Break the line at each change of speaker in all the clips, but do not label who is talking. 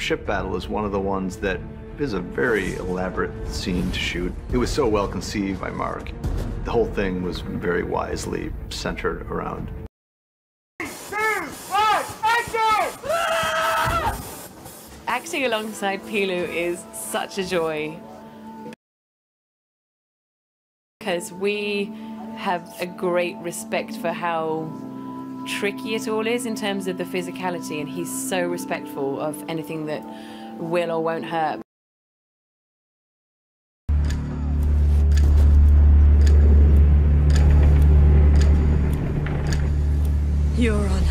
ship battle is one of the ones that is a very elaborate scene to shoot. It was so well conceived by Mark. The whole thing was very wisely centered around.
3, 2, 1, action!
Acting alongside Pilu is such a joy, because we have a great respect for how tricky it all is in terms of the physicality, and he's so respectful of anything that will or won't hurt.
You're on.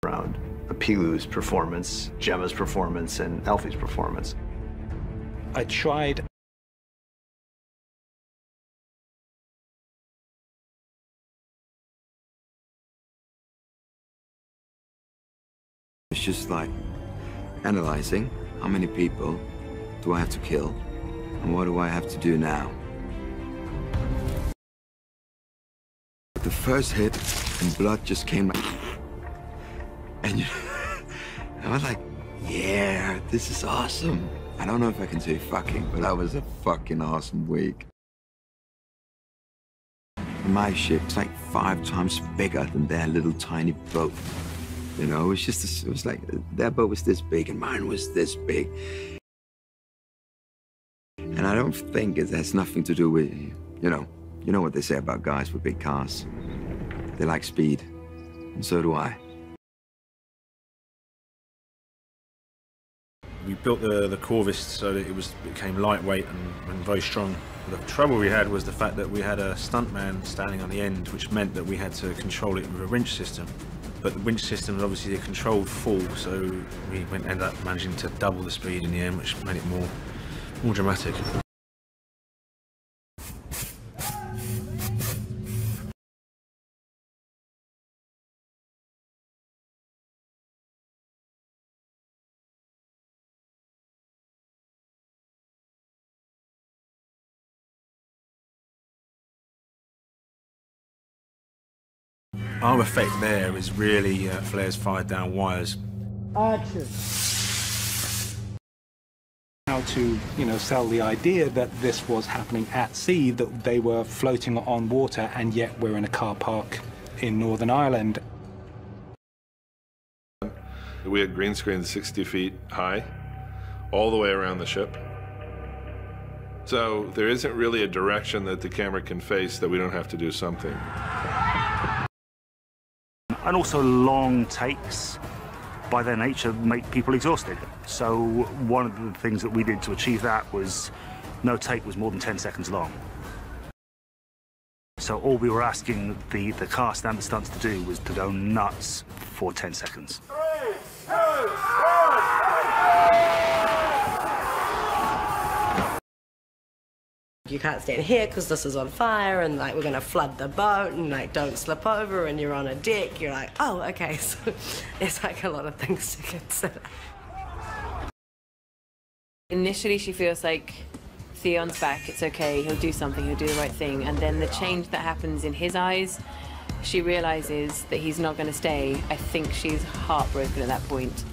Around Pilu's performance, Gemma's performance, and Alfie's performance.
I tried.
It's just like analyzing how many people do I have to kill and what do I have to do now. The first hit and blood just came like, and I was like, yeah, this is awesome. I don't know if I can say fucking, but that was a fucking awesome week. My ship's like 5 times bigger than their little tiny boat. You know, it was like their boat was this big and mine was this big. And I don't think it has nothing to do with, you know what they say about guys with big cars. They like speed, and so do I.
We built the Corvus so that it became lightweight and very strong. The trouble we had was the fact that we had a stuntman standing on the end, which meant that we had to control it with a winch system. But the winch system is obviously a controlled fall, so we ended up managing to double the speed in the end, which made it more dramatic. Our effect there is really flares fired down wires.
Action!
How to, sell the idea that this was happening at sea, that they were floating on water, and yet we're in a car park in Northern Ireland.
We had green screens 60 feet high, all the way around the ship. So there isn't really a direction that the camera can face that we don't have to do something.
And also long takes, by their nature, make people exhausted. So one of the things that we did to achieve that was no take was more than 10 seconds long. So all we were asking the cast and the stunts to do was to go nuts for 10 seconds.
3, 2, 1!
You can't stand here because this is on fire, and like we're gonna flood the boat, and like don't slip over, and you're on a deck. You're like, oh, okay. So it's like a lot of things to consider.
Initially, she feels like Theon's back. It's okay. He'll do something. He'll do the right thing. And then the change that happens in his eyes, she realizes that he's not going to stay. I think she's heartbroken at that point.